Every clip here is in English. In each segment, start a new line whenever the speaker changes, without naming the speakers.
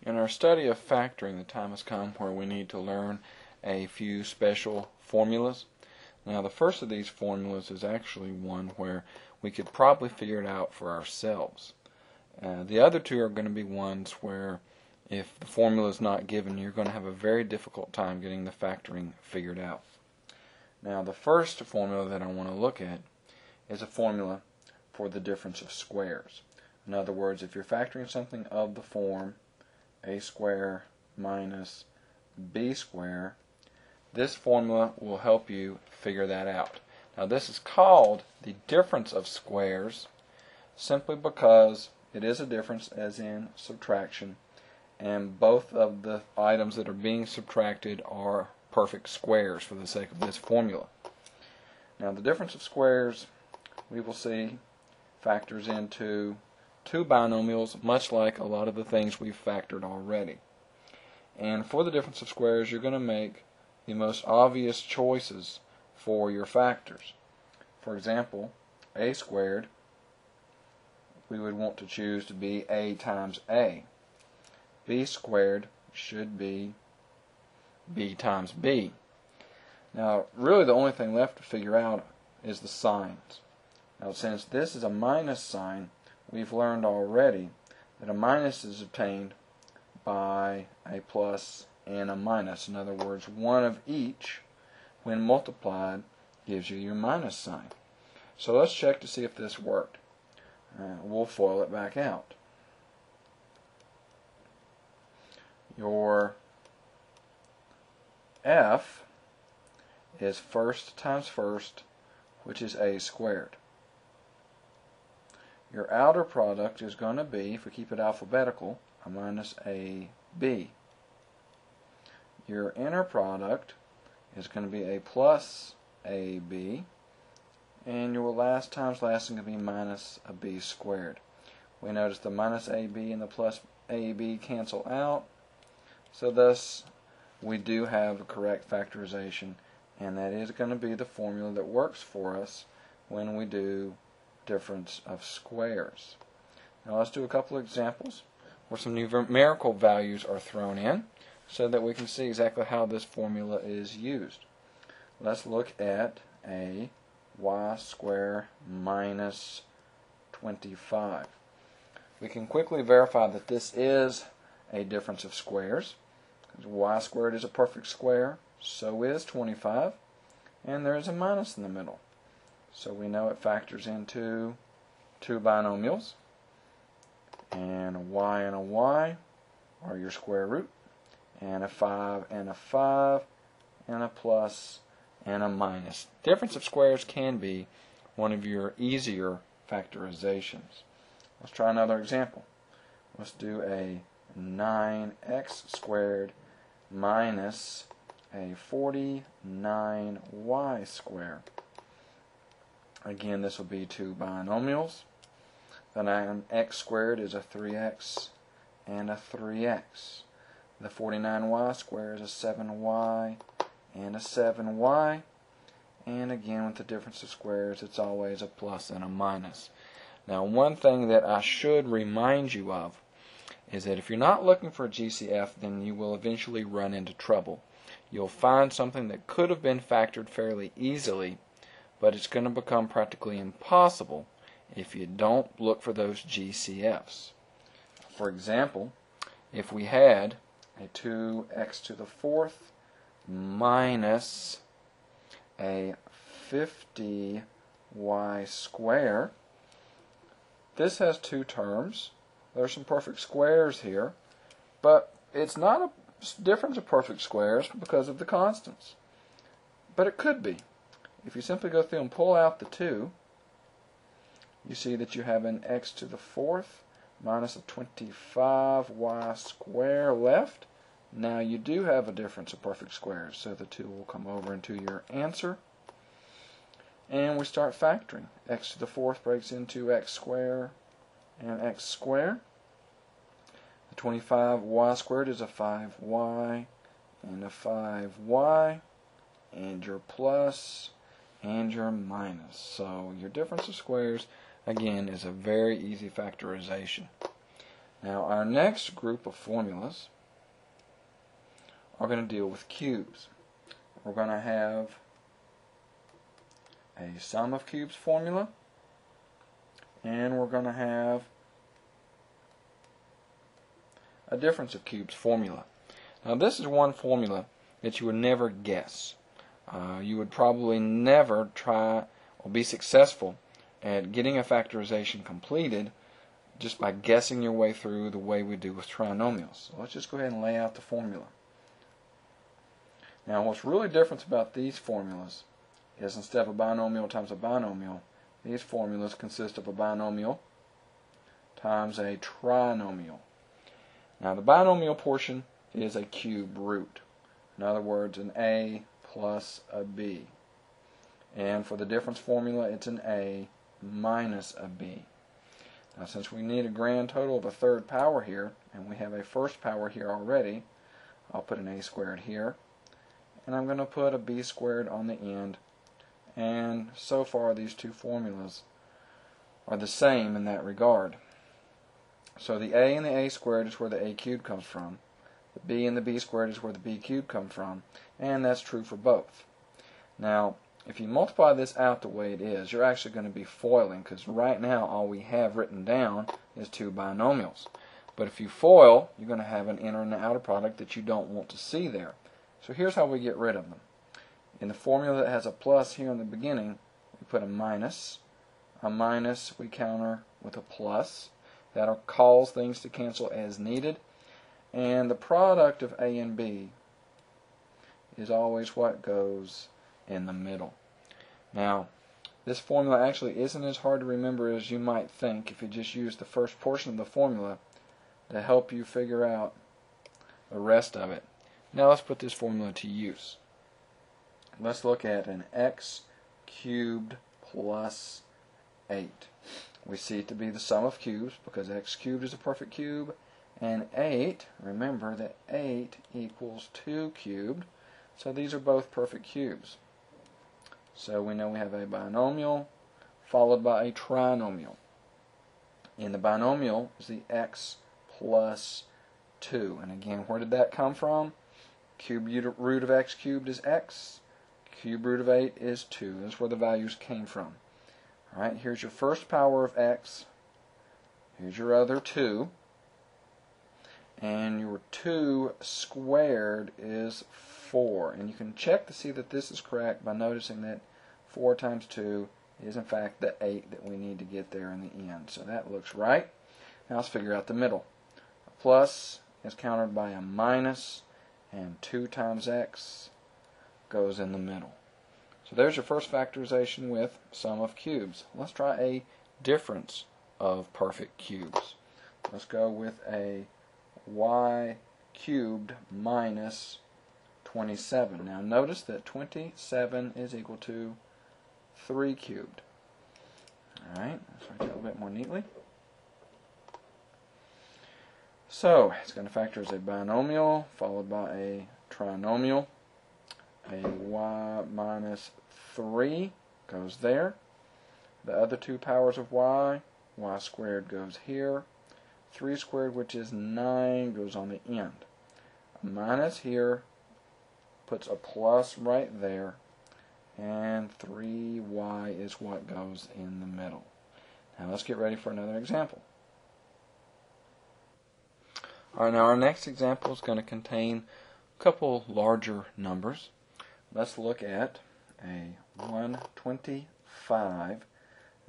In our study of factoring, the time has come where we need to learn a few special formulas. Now, the first of these formulas is actually one where we could probably figure it out for ourselves. The other two are going to be ones where if the formula is not given, you're going to have a very difficult time getting the factoring figured out. Now, the first formula that I want to look at is a formula for the difference of squares. In other words, if you're factoring something of the form a square minus b square, this formula will help you figure that out. Now, this is called the difference of squares simply because it is a difference, as in subtraction, and both of the items that are being subtracted are perfect squares for the sake of this formula. Now, the difference of squares, we will see, factors into two binomials, much like a lot of the things we've factored already. And for the difference of squares, you're going to make the most obvious choices for your factors. For example, a squared, we would want to choose to be a times a. B squared should be b times b. Now, really the only thing left to figure out is the signs. Now, since this is a minus sign, we've learned already that a minus is obtained by a plus and a minus. In other words, one of each, when multiplied, gives you your minus sign. So let's check to see if this worked. We'll FOIL it back out. Your f is first times first, which is a squared. Your outer product is going to be, if we keep it alphabetical, a minus ab. Your inner product is going to be a plus ab, and your last times last is going to be minus a b squared. We notice the minus ab and the plus ab cancel out, so thus we do have a correct factorization, and that is going to be the formula that works for us when we do difference of squares. Now let's do a couple of examples where some numerical values are thrown in so that we can see exactly how this formula is used. Let's look at a y squared minus 25. We can quickly verify that this is a difference of squares. Y squared is a perfect square, so is 25, and there is a minus in the middle. So we know it factors into two binomials, and a y and a y are your square root, and a 5 and a 5, and a plus and a minus. Difference of squares can be one of your easier factorizations. Let's try another example. Let's do a 9x squared minus a 49y squared. Again, this will be two binomials. The 9x squared is a 3x and a 3x. The 49y squared is a 7y and a 7y. And again, with the difference of squares, it's always a plus and a minus. Now, one thing that I should remind you of is that if you're not looking for a GCF, then you will eventually run into trouble. You'll find something that could have been factored fairly easily, but it's going to become practically impossible if you don't look for those GCFs. For example, if we had a 2x to the fourth minus a 50y squared, this has two terms. There's some perfect squares here, but it's not a difference of perfect squares because of the constants. But it could be. If you simply go through and pull out the 2, you see that you have an x to the fourth minus a 25y squared left. Now you do have a difference of perfect squares, so the 2 will come over into your answer. And we start factoring. X to the fourth breaks into x squared and x squared. The 25y squared is a 5y and a 5y, and your plus and your minus. So your difference of squares, again, is a very easy factorization. Now our next group of formulas are going to deal with cubes. We're going to have a sum of cubes formula, and we're going to have a difference of cubes formula. Now this is one formula that you would never guess. You would probably never try or be successful at getting a factorization completed just by guessing your way through the way we do with trinomials. So let's just go ahead and lay out the formula. Now what's really different about these formulas is instead of a binomial times a binomial, these formulas consist of a binomial times a trinomial. Now the binomial portion is a cube root. In other words, an a plus a b. And for the difference formula, it's an a minus a b. Now since we need a grand total of a third power here, and we have a first power here already, I'll put an a squared here, and I'm going to put a b squared on the end, and so far these two formulas are the same in that regard. So the a and the a squared is where the a cubed comes from, the b and the b squared is where the b cubed come from, and that's true for both. Now if you multiply this out the way it is, you're actually going to be foiling, because right now all we have written down is two binomials. But if you FOIL, you're going to have an inner and an outer product that you don't want to see there. So here's how we get rid of them. In the formula that has a plus here in the beginning, we put a minus. A minus we counter with a plus. That calls things to cancel as needed. And the product of A and B is always what goes in the middle. Now, this formula actually isn't as hard to remember as you might think if you just use the first portion of the formula to help you figure out the rest of it. Now let's put this formula to use. Let's look at an x cubed plus 8. We see it to be the sum of cubes because x cubed is a perfect cube, and 8, remember that 8 equals 2 cubed, so these are both perfect cubes. So we know we have a binomial followed by a trinomial. In the binomial is the x plus 2, and again, where did that come from? Cube root of x cubed is x. Cube root of 8 is 2. That's where the values came from. Alright, here's your first power of x. Here's your other 2. And your 2 squared is 4. And you can check to see that this is correct by noticing that 4 times 2 is in fact the 8 that we need to get there in the end. So that looks right. Now let's figure out the middle. A plus is countered by a minus, and 2 times x goes in the middle. So there's your first factorization with sum of cubes. Let's try a difference of perfect cubes. Let's go with a y cubed minus 27. Now notice that 27 is equal to 3 cubed. Alright, let's write that a little bit more neatly. So it's going to factor as a binomial followed by a trinomial. A y minus 3 goes there. The other two powers of y squared goes here. 3 squared, which is 9, goes on the end. A minus here puts a plus right there, and 3y is what goes in the middle. Now let's get ready for another example. Alright, now our next example is going to contain a couple larger numbers. Let's look at a 125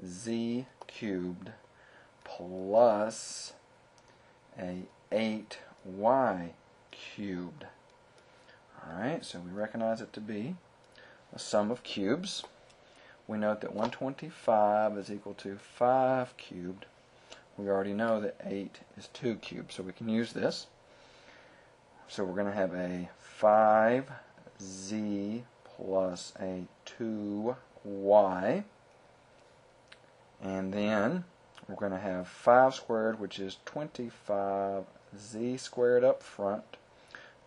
z cubed plus a 8y cubed. Alright, so we recognize it to be a sum of cubes. We note that 125 is equal to 5 cubed. We already know that 8 is 2 cubed, so we can use this. So we're going to have a 5z plus a 2y. And then we're going to have 5 squared, which is 25z squared up front.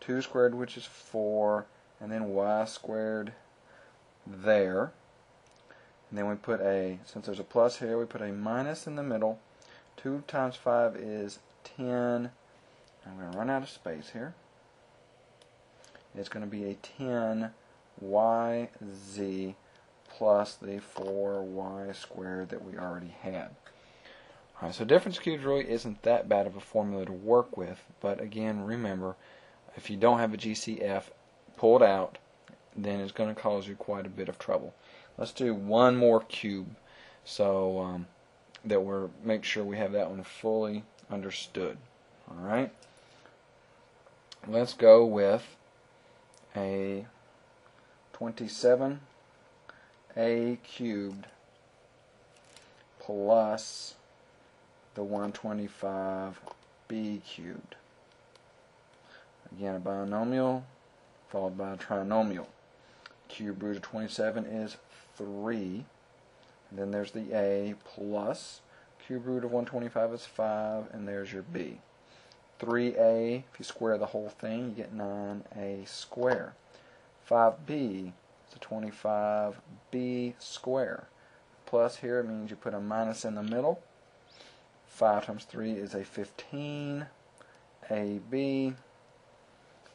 2 squared, which is 4. And then y squared there. And then we put a, since there's a plus here, we put a minus in the middle. 2 times 5 is 10, I'm going to run out of space here. It's going to be a 10yz plus the 4y squared that we already had. Alright, so difference cubes really isn't that bad of a formula to work with, but again, remember, if you don't have a GCF pulled out, then it's going to cause you quite a bit of trouble. Let's do one more cube so that we're make sure we have that one fully understood. Alright, let's go with a 27a cubed plus the 125b cubed. Again, a binomial followed by a trinomial. Cube root of 27 is 3. And then there's the a plus cube root of 125 is 5, and there's your b. 3a, if you square the whole thing, you get 9a squared. 5b is a 25b squared. Plus here means you put a minus in the middle. 5 times 3 is a 15ab,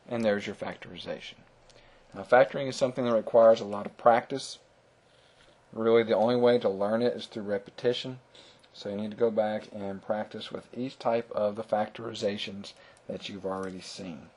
and there's your factorization. Now, factoring is something that requires a lot of practice. Really, the only way to learn it is through repetition. So you need to go back and practice with each type of the factorizations that you've already seen.